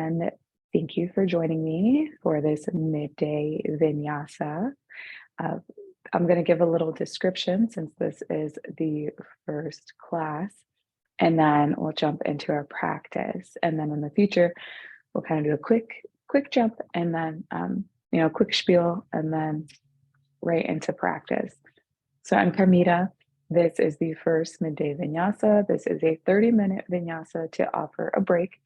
and thank you for joining me for this midday vinyasa. Uh, I'm going to give a little description since this is the first class, and then we'll jump into our practice. And then in the future, we'll kind of do a quick jump, and then quick spiel, and then right into practice. So I'm Carmita. This is the first midday vinyasa. This is a 30-minute vinyasa to offer a break.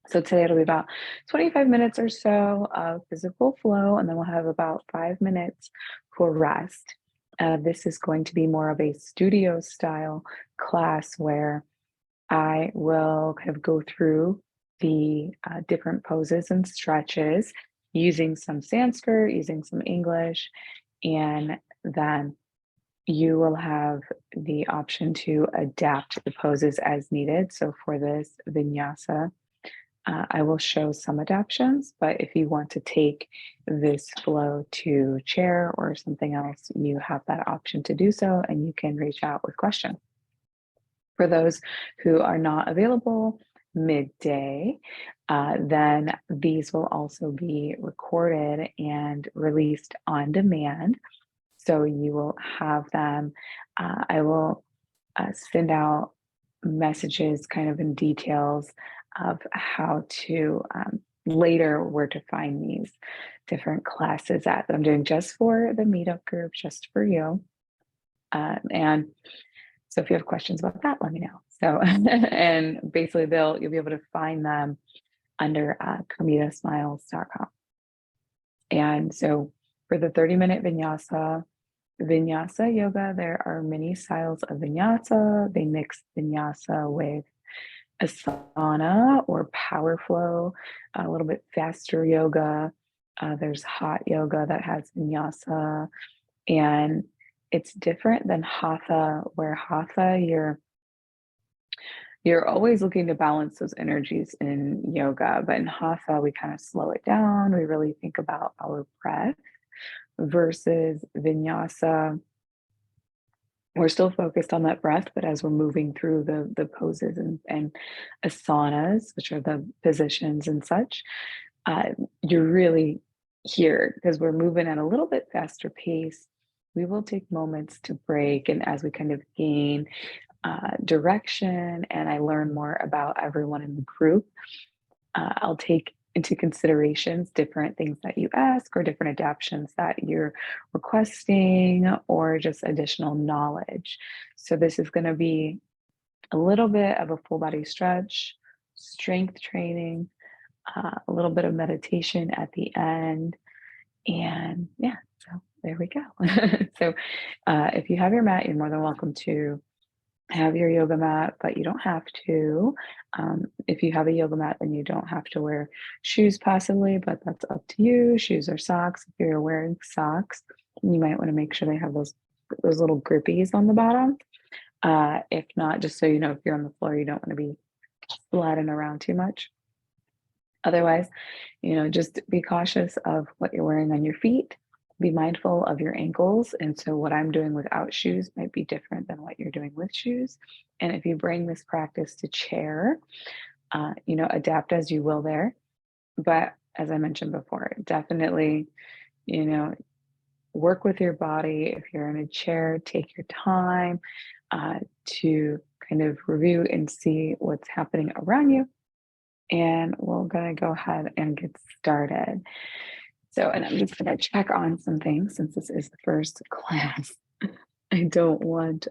So today it'll be about 25 minutes or so of physical flow, and then we'll have about 5 minutes for rest. This is going to be more of a studio style class where I will kind of go through the different poses and stretches using some Sanskrit, using some English, and then you will have the option to adapt the poses as needed. So for this vinyasa, I will show some adaptions, but if you want to take this flow to chair or something else, you have that option to do so, and you can reach out with questions. For those who are not available midday, then these will also be recorded and released on demand. So you will have them. I will send out messages kind of in details of how to later where to find these different classes at that I'm doing just for the meetup group, just for you. And so if you have questions about that, let me know. So, and basically you'll be able to find them under carmitasmiles.com. And so for the 30-minute vinyasa yoga, there are many styles of vinyasa. They mix vinyasa with asana or power flow, a little bit faster yoga. There's hot yoga that has vinyasa, and it's different than hatha, where hatha you're always looking to balance those energies in yoga, but in hatha we kind of slow it down. We really think about our breath. Versus vinyasa, we're still focused on that breath, but as we're moving through the poses and asanas, which are the positions and such, you're really here because we're moving at a little bit faster pace. We will take moments to break, and as we kind of gain direction and I learn more about everyone in the group, I'll take into considerations different things that you ask or different adaptions that you're requesting or just additional knowledge. So this is going to be a little bit of a full body stretch, strength training, a little bit of meditation at the end. And yeah, so there we go. So if you have your mat, you're more than welcome to have your yoga mat, but you don't have to. If you have a yoga mat, then you don't have to wear shoes possibly, but that's up to you. Shoes or socks. If you're wearing socks, you might want to make sure they have those little grippies on the bottom. If not, just so you know, if you're on the floor, you don't want to be sliding around too much. Otherwise, just be cautious of what you're wearing on your feet. Be mindful of your ankles. And so what I'm doing without shoes might be different than what you're doing with shoes. And if you bring this practice to chair, adapt as you will there. But as I mentioned before, definitely, work with your body. If you're in a chair, take your time to kind of review and see what's happening around you. And we're going to go ahead and get started. So, and I'm just going to check on some things since this is the first class. I don't want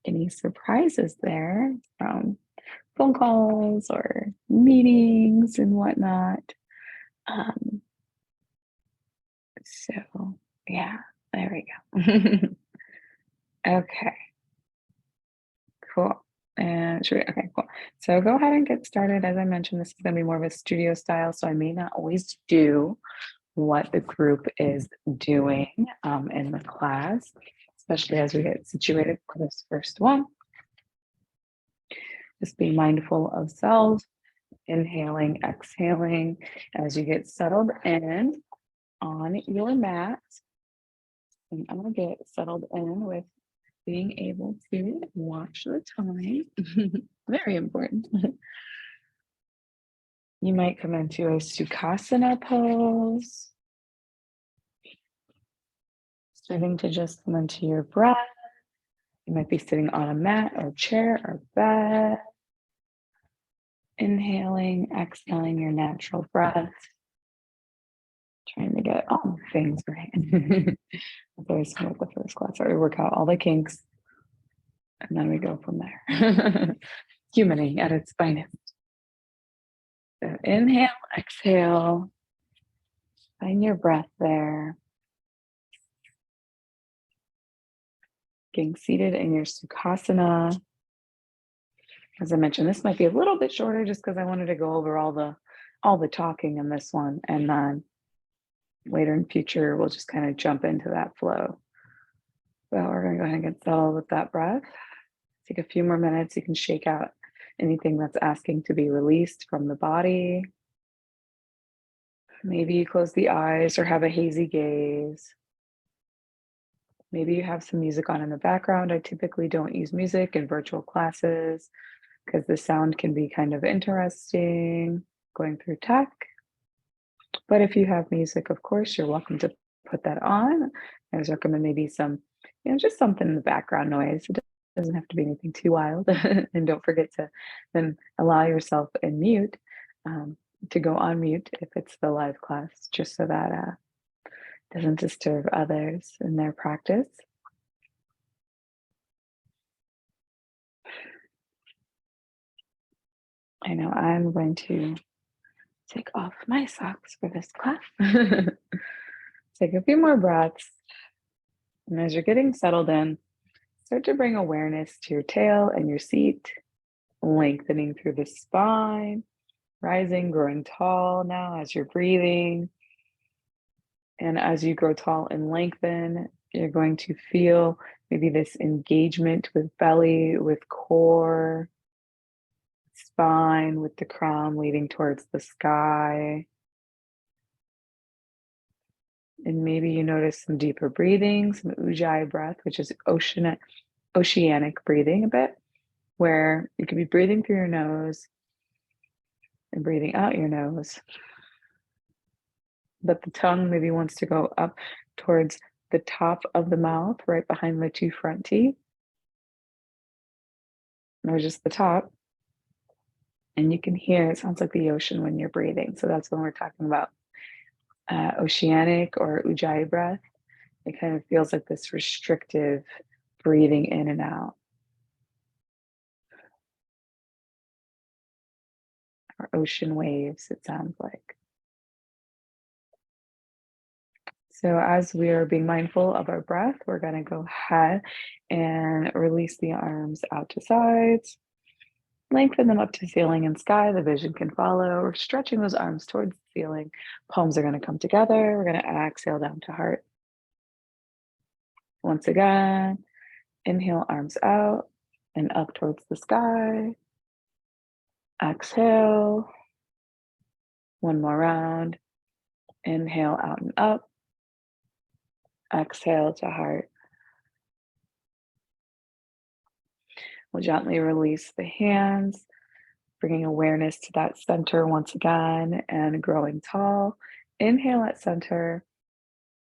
any surprises there from phone calls or meetings and whatnot. So, yeah, there we go. Okay, cool. And okay, cool. So go ahead and get started. As I mentioned, this is going to be more of a studio style, so I may not always do what the group is doing in the class, especially as we get situated for this first one. Just be mindful of self, inhaling, exhaling as you get settled in on your mat. And I'm going to get settled in with being able to watch the time. Very important. You might come into a Sukhasana pose, starting to just come into your breath. You might be sitting on a mat or chair or bed. Inhaling, exhaling your natural breath. Trying to get all the things right. That's always fun with the first class. We work out all the kinks and then we go from there. Humaning at its finest. So inhale, exhale. Find your breath there. Getting seated in your Sukhasana. As I mentioned, this might be a little bit shorter just because I wanted to go over all the talking in this one. And then later in future, we'll just kind of jump into that flow. So we're going to go ahead and get settled with that breath. Take a few more minutes. You can shake out anything that's asking to be released from the body. Maybe you close the eyes or have a hazy gaze. Maybe you have some music on in the background. I typically don't use music in virtual classes because the sound can be kind of interesting going through tech. But if you have music, of course, you're welcome to put that on. I always recommend maybe some, just something in the background noise. It doesn't have to be anything too wild. And don't forget to then allow yourself in mute to go on mute if it's the live class, just so that doesn't disturb others in their practice. I know I'm going to take off my socks for this class. Take a few more breaths. And as you're getting settled in, start to bring awareness to your tail and your seat, lengthening through the spine, rising, growing tall now as you're breathing. And as you grow tall and lengthen, you're going to feel maybe this engagement with belly, with core, spine, with the crown leading towards the sky. And maybe you notice some deeper breathing, some ujjayi breath, which is oceanic breathing a bit, where you could be breathing through your nose and breathing out your nose. But the tongue maybe wants to go up towards the top of the mouth, right behind the two front teeth, or just the top. And you can hear, it sounds like the ocean when you're breathing. So that's when we're talking about oceanic or ujjayi breath. It kind of feels like this restrictive breathing in and out. Or ocean waves, it sounds like. So as we are being mindful of our breath, we're going to go ahead and release the arms out to sides. Lengthen them up to ceiling and sky. The vision can follow. We're stretching those arms towards the ceiling. Palms are going to come together. We're going to exhale down to heart. Once again, inhale, arms out and up towards the sky. Exhale. One more round. Inhale, out and up. Exhale to heart. We'll gently release the hands, bringing awareness to that center once again and growing tall. Inhale at center,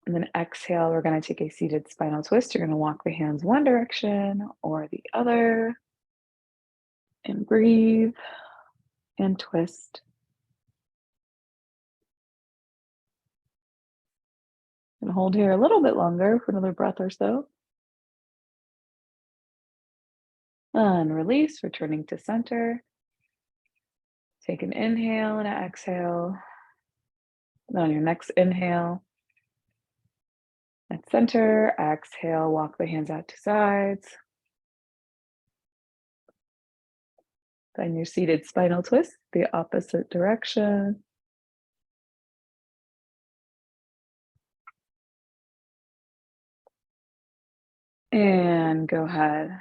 and then exhale. We're going to take a seated spinal twist. You're going to walk the hands one direction or the other, and breathe and twist. And hold here a little bit longer for another breath or so. And release, returning to center. Take an inhale and an exhale. And on your next inhale, at center, exhale, walk the hands out to sides. Then your seated spinal twist, the opposite direction. And go ahead,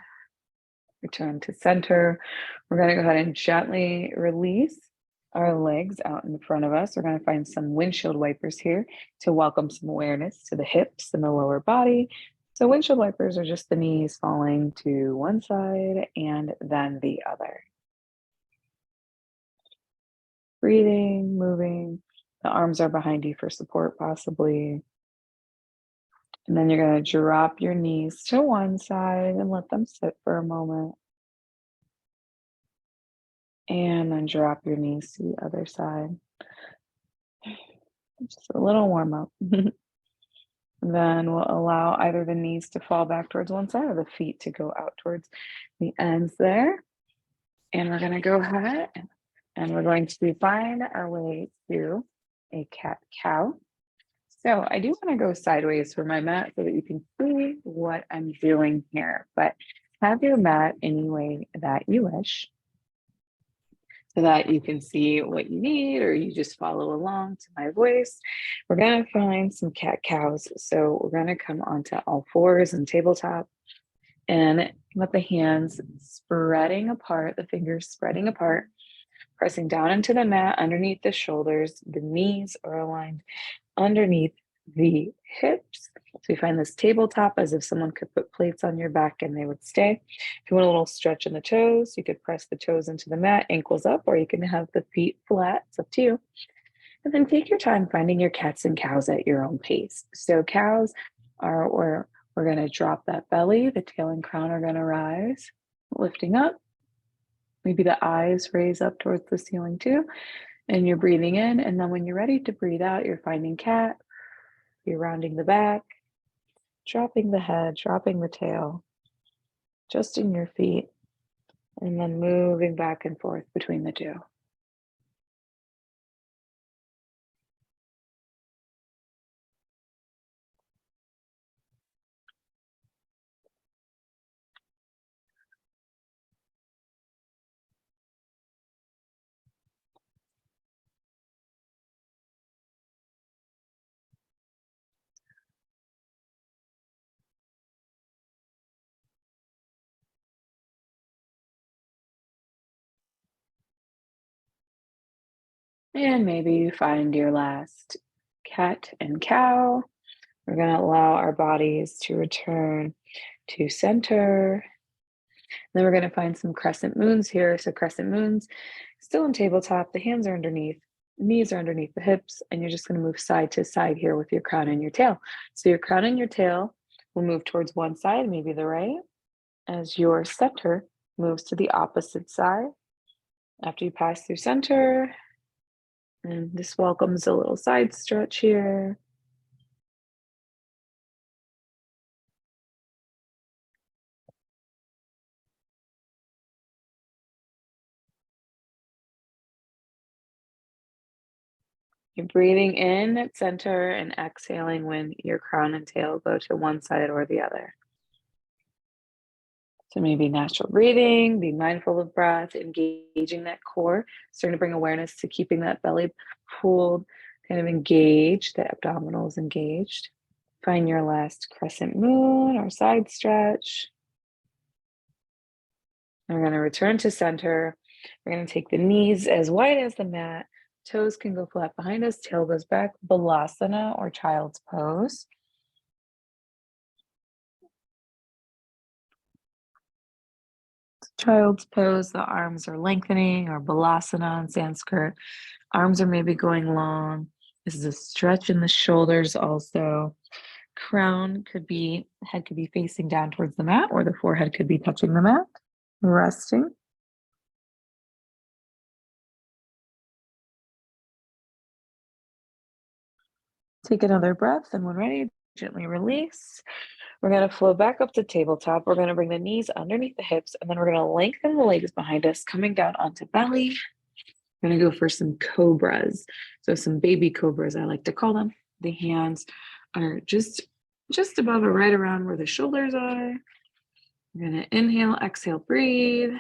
return to center. We're going to go ahead and gently release our legs out in front of us. We're going to find some windshield wipers here to welcome some awareness to the hips and the lower body. So windshield wipers are just the knees falling to one side and then the other. Breathing, moving. The arms are behind you for support, possibly. And then you're going to drop your knees to one side and let them sit for a moment. And then drop your knees to the other side. Just a little warm up. Then we'll allow either the knees to fall back towards one side or the feet to go out towards the ends there. And we're going to go ahead and we're going to find our way to a cat-cow. So I do want to go sideways for my mat so that you can see what I'm doing here, but have your mat any way that you wish so that you can see what you need or you just follow along to my voice. We're going to find some cat-cows. So we're going to come onto all fours and tabletop and with the hands spreading apart, the fingers spreading apart, pressing down into the mat underneath the shoulders. The knees are aligned underneath the hips. So you find this tabletop as if someone could put plates on your back and they would stay. If you want a little stretch in the toes, you could press the toes into the mat, ankles up, or you can have the feet flat. It's up to you. And then take your time finding your cats and cows at your own pace. So cows are where we're going to drop that belly. The tail and crown are going to rise, lifting up. Maybe the eyes raise up towards the ceiling too. And you're breathing in. And then when you're ready to breathe out, you're finding cat. You're rounding the back, dropping the head, dropping the tail, adjusting your feet, and then moving back and forth between the two. And maybe you find your last cat and cow. We're going to allow our bodies to return to center. Then we're going to find some crescent moons here. So crescent moons, still in tabletop, the hands are underneath, knees are underneath the hips, and you're just going to move side to side here with your crown and your tail. So your crown and your tail will move towards one side, maybe the right, as your center moves to the opposite side. After you pass through center, and this welcomes a little side stretch here. You're breathing in at center and exhaling when your crown and tail go to one side or the other. So maybe natural breathing, be mindful of breath, engaging that core, starting to bring awareness to keeping that belly pulled, kind of engaged, the abdominals engaged. Find your last crescent moon or side stretch. We're going to return to center. We're going to take the knees as wide as the mat. Toes can go flat behind us, tail goes back, Balasana or child's pose. Child's pose, the arms are lengthening, or Balasana in Sanskrit. Arms are maybe going long. This is a stretch in the shoulders also. Head could be facing down towards the mat, or the forehead could be touching the mat. Resting. Take another breath, and when ready, gently release. We're going to flow back up to tabletop. We're going to bring the knees underneath the hips, and then we're going to lengthen the legs behind us, coming down onto belly. We're going to go for some cobras. So some baby cobras, I like to call them. The hands are just above or right around where the shoulders are. We're going to inhale, exhale, breathe.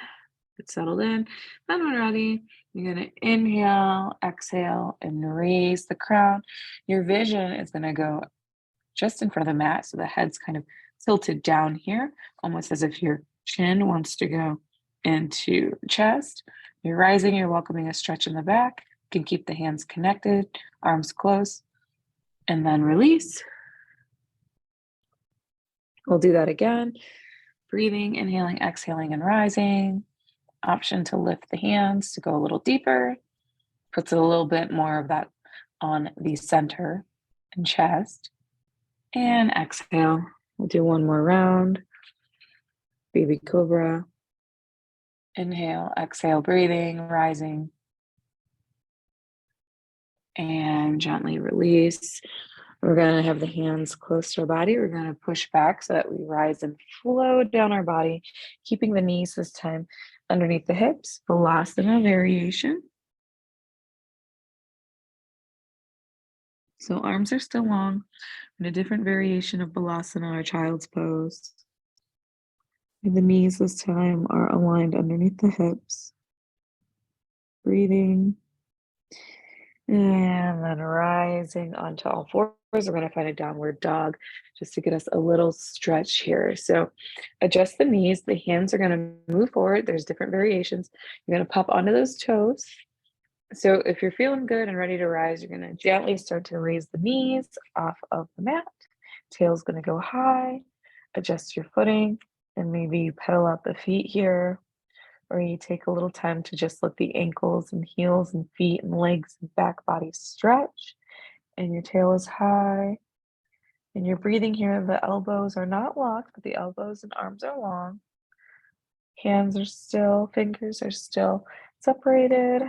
Get settled in. Then when ready, you're going to inhale, exhale, and raise the crown. Your vision is going to go just in front of the mat. So the head's kind of tilted down here, almost as if your chin wants to go into the chest. You're rising, you're welcoming a stretch in the back. You can keep the hands connected, arms close, and then release. We'll do that again. Breathing, inhaling, exhaling, and rising. Option to lift the hands to go a little deeper. Puts a little bit more of that on the center and chest. And exhale. We'll do one more round. Baby cobra. Inhale, exhale, breathing, rising. And gently release. We're going to have the hands close to our body. We're going to push back so that we rise and flow down our body, keeping the knees this time underneath the hips. Balasana variation. So arms are still long in a different variation of Balasana or child's pose. And the knees this time are aligned underneath the hips. Breathing. And then rising onto all fours. We're going to find a downward dog just to get us a little stretch here. So adjust the knees. The hands are going to move forward. There's different variations. You're going to pop onto those toes. So if you're feeling good and ready to rise, you're going to gently start to raise the knees off of the mat. Tail's going to go high. Adjust your footing, and maybe you pedal out the feet here, or you take a little time to just let the ankles and heels and feet and legs and back body stretch, and your tail is high. And you're breathing here. The elbows are not locked, but the elbows and arms are long. Hands are still, fingers are still separated.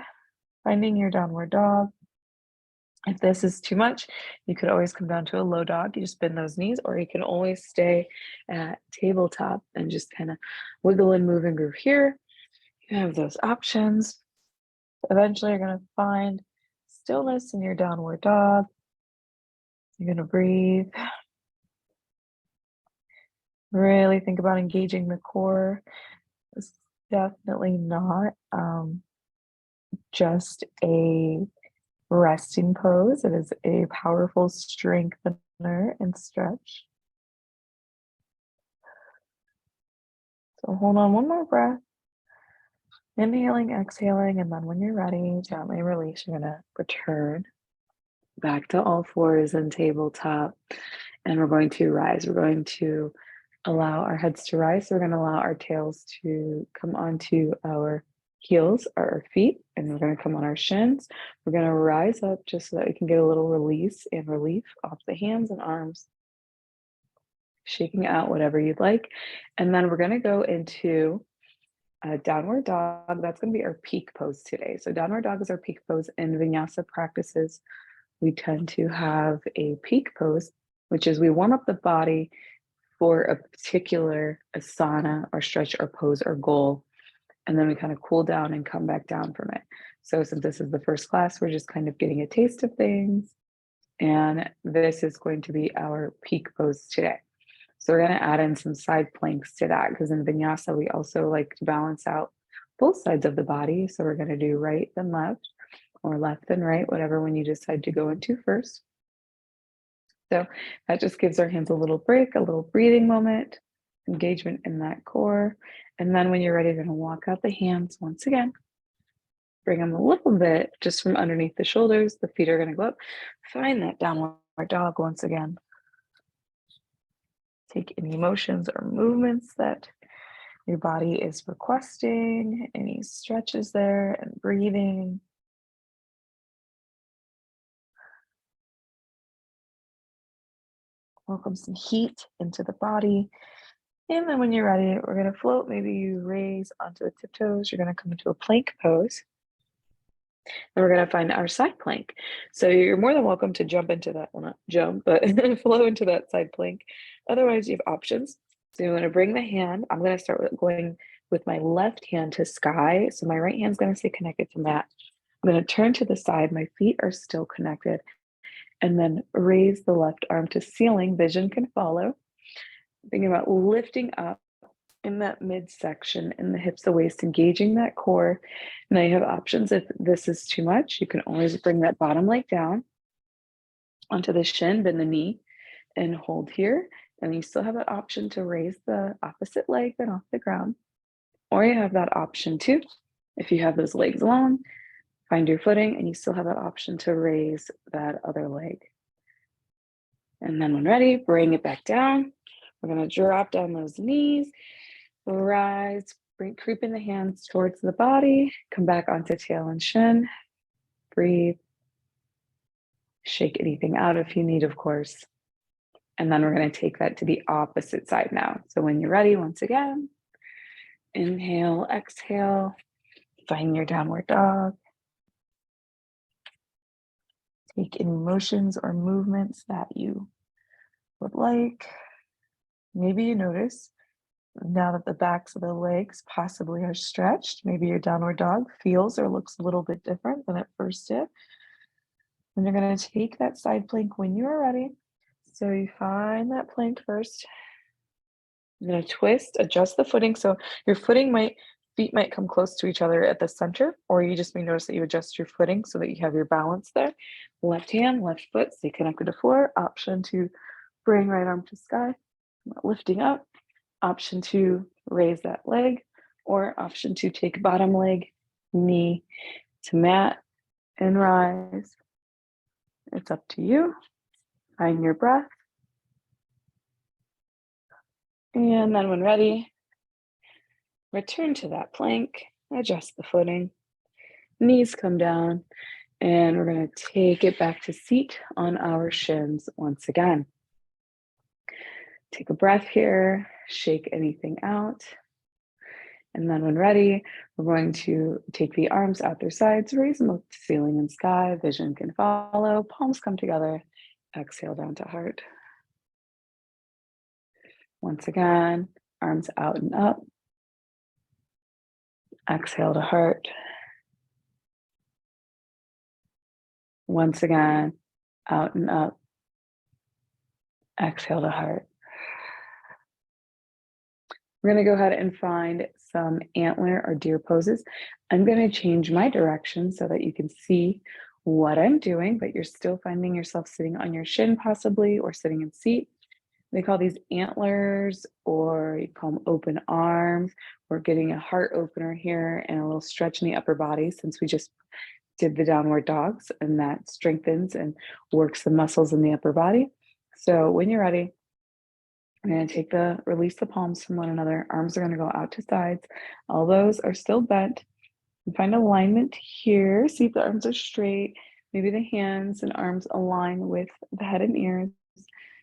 Finding your downward dog. If this is too much, you could always come down to a low dog. You just bend those knees, or you can always stay at tabletop and just kind of wiggle and move and groove here. You have those options. Eventually, you're going to find stillness in your downward dog. You're going to breathe. Really think about engaging the core. It's definitely not just a resting pose. It is a powerful strengthener and stretch. So hold on one more breath. Inhaling, exhaling, and then when you're ready, gently release. You're going to return back to all fours and tabletop. And we're going to rise. We're going to allow our heads to rise. So we're going to allow our tails to come onto our heels, our feet, and we're going to come on our shins. We're going to rise up just so that we can get a little release and relief off the hands and arms, shaking out whatever you'd like. And then we're going to go into a downward dog. That's going to be our peak pose today. So downward dog is our peak pose. In vinyasa practices, we tend to have a peak pose, which is we warm up the body for a particular asana or stretch or pose or goal. And then we kind of cool down and come back down from it. So since this is the first class, we're just kind of getting a taste of things. And this is going to be our peak pose today. So we're going to add in some side planks to that, because in vinyasa, we also like to balance out both sides of the body. So we're going to do right then left, or left then right, whatever one you decide to go into first. So that just gives our hands a little break, a little breathing moment, engagement in that core. And then when you're ready, you're going to walk out the hands once again. Bring them a little bit just from underneath the shoulders. The feet are going to go up. Find that downward dog once again. Take any motions or movements that your body is requesting, any stretches there, and breathing. Welcome some heat into the body. And then when you're ready, we're going to float. Maybe you raise onto the tiptoes. You're going to come into a plank pose. And we're going to find our side plank. So you're more than welcome to jump into that. Well, not jump, but flow into that side plank. Otherwise, you have options. So you want to bring the hand. I'm going to start with going with my left hand to sky. So my right hand's going to stay connected to mat. I'm going to turn to the side. My feet are still connected. And then raise the left arm to ceiling. Vision can follow. Thinking about lifting up in that midsection in the hips, the waist, engaging that core. Now you have options. If this is too much, you can always bring that bottom leg down onto the shin, bend the knee, and hold here. And you still have that option to raise the opposite leg then off the ground. Or you have that option too, if you have those legs long, find your footing, and you still have that option to raise that other leg. And then when ready, bring it back down. We're going to drop down those knees, rise, creeping the hands towards the body, come back onto tail and shin, breathe. Shake anything out if you need, of course. And then we're going to take that to the opposite side now. So when you're ready, once again, inhale, exhale, find your downward dog. Take any motions or movements that you would like. Maybe you notice now that the backs of the legs possibly are stretched, maybe your downward dog feels or looks a little bit different than it first did. And you're going to take that side plank when you are ready. So you find that plank first. You're going to twist, adjust the footing. So your feet might come close to each other at the center, or you just may notice that you adjust your footing so that you have your balance there. Left hand, left foot, stay connected to floor. Option to bring right arm to sky, lifting up. Option to raise that leg, or option to take bottom leg, knee to mat and rise. It's up to you. Find your breath. And then when ready, return to that plank, adjust the footing, knees come down, and we're going to take it back to seat on our shins once again. Take a breath here, shake anything out. And then when ready, we're going to take the arms out their sides, raise them up to ceiling and sky, vision can follow, palms come together, exhale down to heart. Once again, arms out and up, exhale to heart. Once again, out and up, exhale to heart. We're going to go ahead and find some antler or deer poses. I'm going to change my direction so that you can see what I'm doing, but you're still finding yourself sitting on your shin possibly, or sitting in seat. They call these antlers, or you call them open arms. We're getting a heart opener here and a little stretch in the upper body since we just did the downward dogs, and that strengthens and works the muscles in the upper body. So when you're ready, I'm going to release the palms from one another. Arms are going to go out to sides. Elbows are still bent. And find alignment here. See if the arms are straight. Maybe the hands and arms align with the head and ears.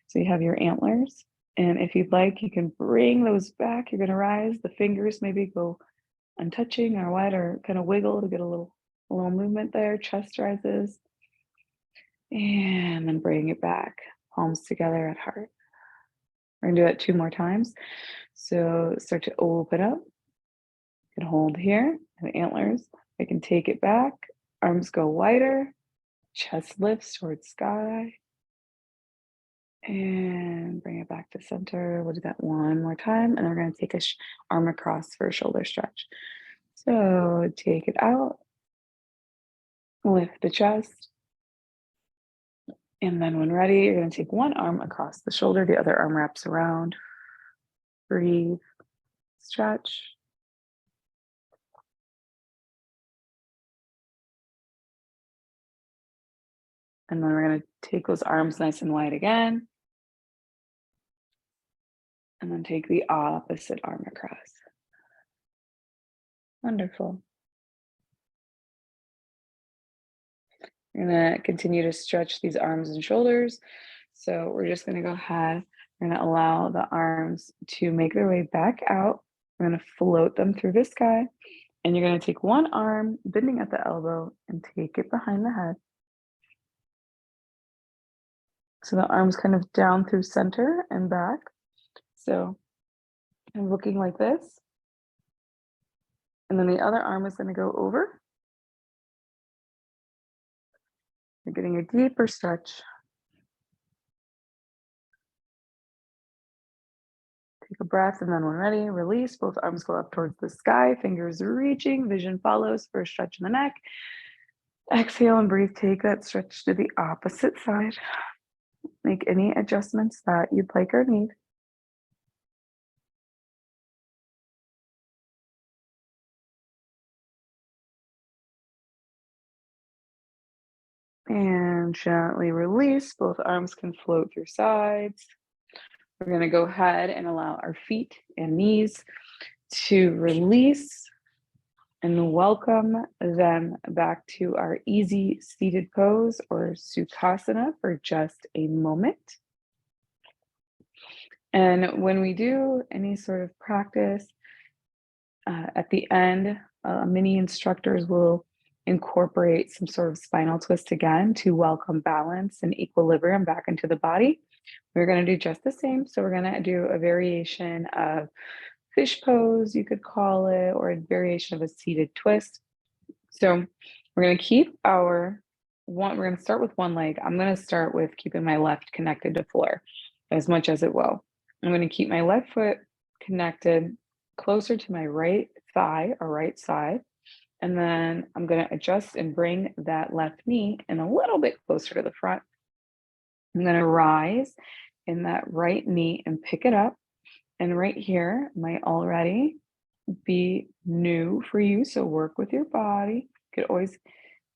So you have your antlers. And if you'd like, you can bring those back. You're going to rise. The fingers maybe go untouching or wide, or kind of wiggle to get a little movement there. Chest rises. And then bring it back. Palms together at heart. We're gonna do it 2 more times. So start to open up. You can hold here, the antlers. I can take it back. Arms go wider. Chest lifts towards sky. And bring it back to center. We'll do that 1 more time. And then we're gonna take a arm across for a shoulder stretch. So take it out. Lift the chest. And then when ready, you're going to take one arm across the shoulder, the other arm wraps around. Breathe, stretch. And then we're going to take those arms nice and wide again. And then take the opposite arm across. Wonderful. We're going to continue to stretch these arms and shoulders. So we're just going to go ahead. We're going to allow the arms to make their way back out. We're going to float them through the sky. And you're going to take one arm, bending at the elbow, and take it behind the head. So the arms kind of down through center and back. So I'm looking like this. And then the other arm is going to go over. You're getting a deeper stretch. Take a breath, and then when ready, release. Both arms go up towards the sky, fingers reaching, vision follows for a stretch in the neck. Exhale and breathe. Take that stretch to the opposite side. Make any adjustments that you'd like or need. And gently release. Both arms can float through sides. We're going to go ahead and allow our feet and knees to release. and welcome them back to our easy seated pose or Sukhasana for just a moment. And when we do any sort of practice, at the end, many instructors will incorporate some sort of spinal twist again to welcome balance and equilibrium back into the body. We're going to do just the same. So we're going to do a variation of fish pose, you could call it, or a variation of a seated twist. So we're going to keep we're going to start with one leg. I'm going to start with keeping my left connected to floor as much as it will. I'm going to keep my left foot connected closer to my right thigh or right side. And then I'm going to adjust and bring that left knee in a little bit closer to the front. I'm going to rise in that right knee and pick it up. And right here might already be new for you. So work with your body. You could always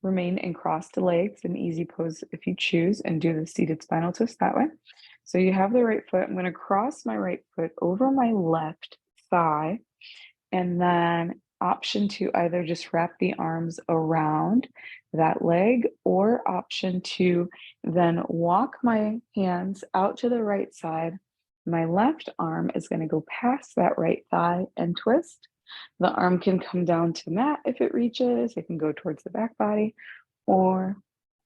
remain in crossed legs, an easy pose if you choose, and do the seated spinal twist that way. So you have the right foot. I'm going to cross my right foot over my left thigh, and then option to either just wrap the arms around that leg, or option to then walk my hands out to the right side. My left arm is going to go past that right thigh and twist. The arm can come down to mat if it reaches. It can go towards the back body, or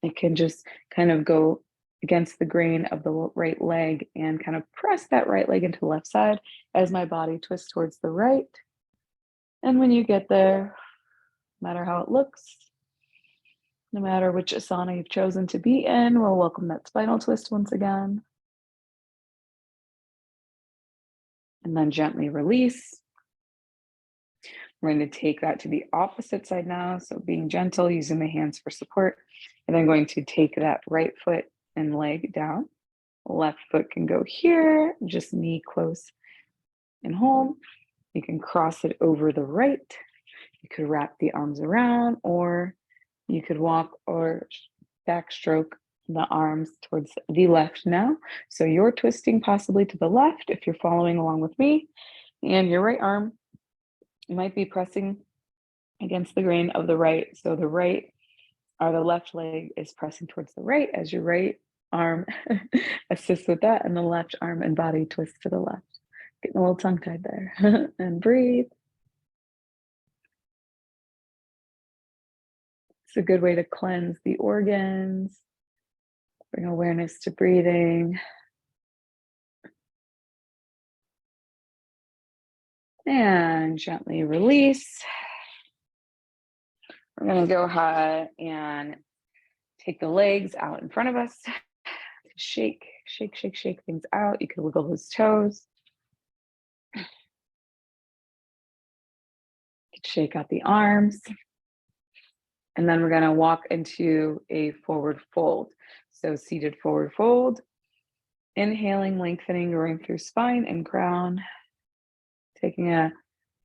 it can just kind of go against the grain of the right leg and kind of press that right leg into the left side as my body twists towards the right. And when you get there, no matter how it looks, no matter which asana you've chosen to be in, we'll welcome that spinal twist once again. And then gently release. We're going to take that to the opposite side now. So being gentle, using the hands for support. And then going to take that right foot and leg down. Left foot can go here, just knee close and hold. You can cross it over the right. You could wrap the arms around, or you could walk or backstroke the arms towards the left now. So you're twisting possibly to the left if you're following along with me, and your right arm might be pressing against the grain of the right. So the right or the left leg is pressing towards the right as your right arm assists with that, and the left arm and body twist to the left. Getting a little tongue-tied there. And breathe. It's a good way to cleanse the organs, bring awareness to breathing. And gently release. We're going to go ahead and take the legs out in front of us. Shake, shake, shake, shake things out. You can wiggle those toes. Shake out the arms. And then we're going to walk into a forward fold. So seated forward fold. Inhaling, lengthening, going through spine and crown. Taking a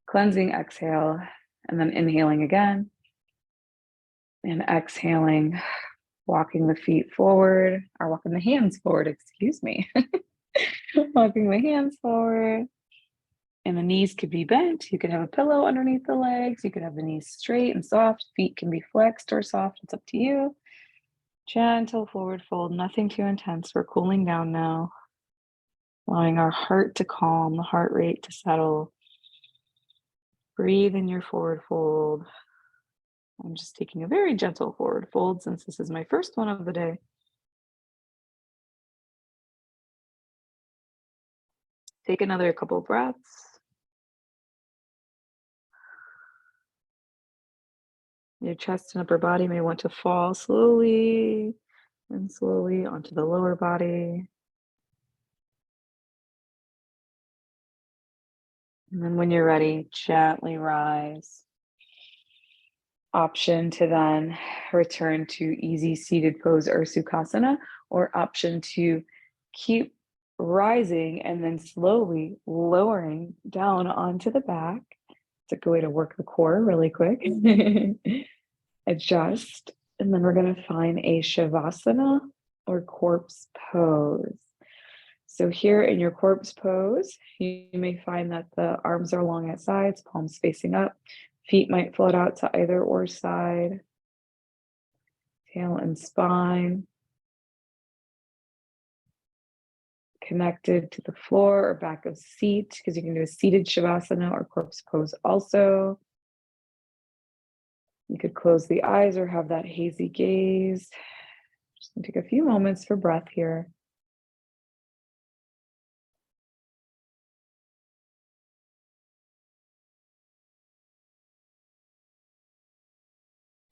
cleansing exhale, and then inhaling again. And exhaling, walking the feet forward, or walking the hands forward, excuse me. Walking the hands forward. And the knees could be bent. You could have a pillow underneath the legs. You could have the knees straight and soft. Feet can be flexed or soft. It's up to you. Gentle forward fold, nothing too intense. We're cooling down now. Allowing our heart to calm, the heart rate to settle. Breathe in your forward fold. I'm just taking a very gentle forward fold since this is my first one of the day. Take another couple breaths. Your chest and upper body may want to fall slowly and slowly onto the lower body. And then when you're ready, gently rise. Option to then return to easy seated pose or Sukhasana, or option to keep rising and then slowly lowering down onto the back. It's a good way to work the core really quick. Adjust, and then we're going to find a Shavasana or corpse pose. So here in your corpse pose, you may find that the arms are along at sides, palms facing up. Feet might float out to either or side, tail and spine, connected to the floor or back of seat, because you can do a seated Shavasana or corpse pose also. You could close the eyes or have that hazy gaze. Just take a few moments for breath here.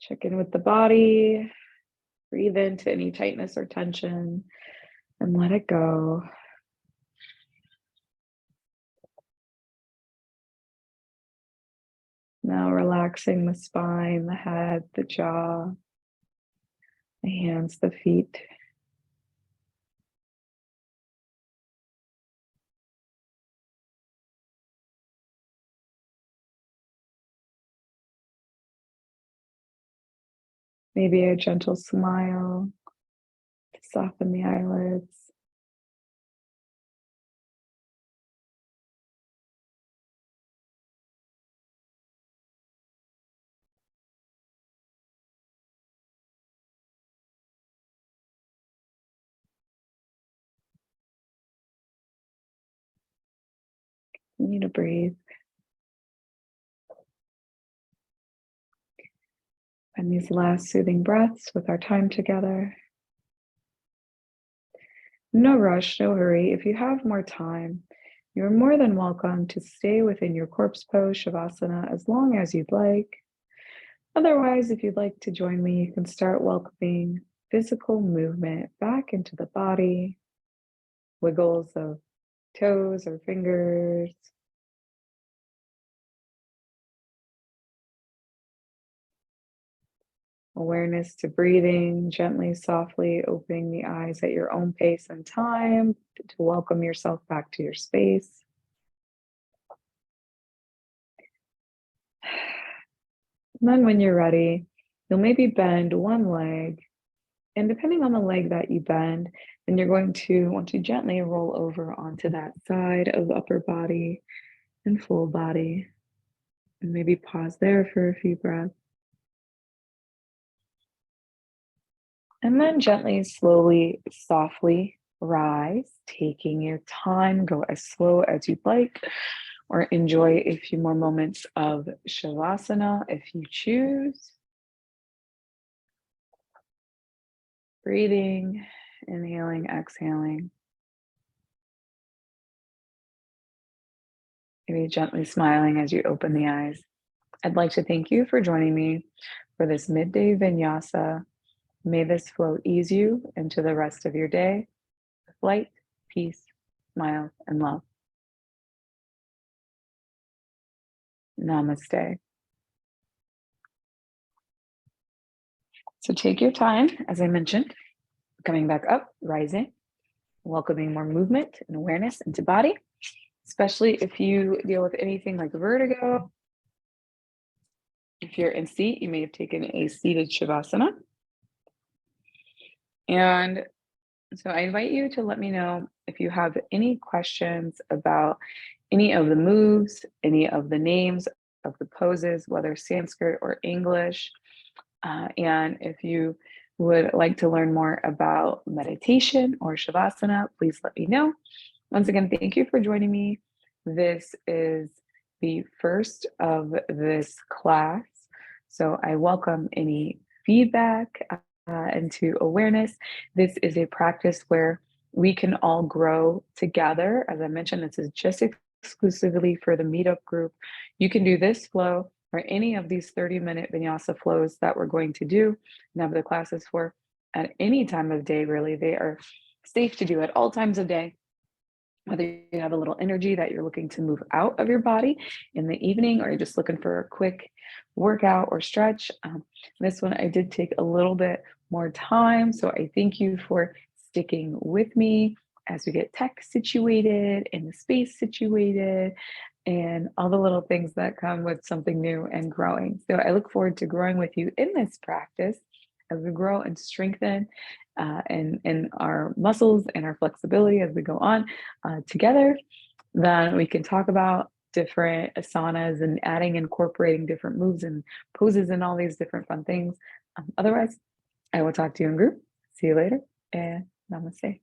Check in with the body. Breathe into any tightness or tension and let it go. Now relaxing the spine, the head, the jaw, the hands, the feet. Maybe a gentle smile to soften the eyelids. Continue to breathe. And these last soothing breaths with our time together. No rush, no hurry. If you have more time, you're more than welcome to stay within your corpse pose, Shavasana, as long as you'd like. Otherwise, if you'd like to join me, you can start welcoming physical movement back into the body, wiggles of toes or fingers. Awareness to breathing, gently, softly opening the eyes at your own pace and time to welcome yourself back to your space. And then when you're ready, you'll maybe bend one leg. And depending on the leg that you bend, then you're going to want to gently roll over onto that side of the upper body and full body. And maybe pause there for a few breaths. And then gently, slowly, softly rise, taking your time. Go as slow as you'd like, or enjoy a few more moments of Shavasana if you choose. Breathing, inhaling, exhaling. Maybe gently smiling as you open the eyes. I'd like to thank you for joining me for this midday vinyasa. May this flow ease you into the rest of your day with light, peace, smiles, and love. Namaste. So take your time, as I mentioned, coming back up, rising, welcoming more movement and awareness into body, especially if you deal with anything like vertigo. If you're in seat, you may have taken a seated Shavasana. And so I invite you to let me know if you have any questions about any of the moves, any of the names of the poses, whether Sanskrit or English. And if you would like to learn more about meditation or Shavasana, please let me know. Once again, thank you for joining me. This is the first of this class. So I welcome any feedback into awareness. This is a practice where we can all grow together. As I mentioned, this is just exclusively for the meetup group. You can do this flow or any of these 30-minute vinyasa flows that we're going to do and have the classes for at any time of day, really. They are safe to do at all times of day. Whether you have a little energy that you're looking to move out of your body in the evening, or you're just looking for a quick workout or stretch. This one I did take a little bit more time, so I thank you for sticking with me as we get tech situated and the space situated and all the little things that come with something new and growing. So I look forward to growing with you in this practice as we grow and strengthen in our muscles and our flexibility as we go on together. Then we can talk about different asanas and adding, incorporating different moves and poses and all these different fun things. Otherwise, I will talk to you in group. See you later and namaste.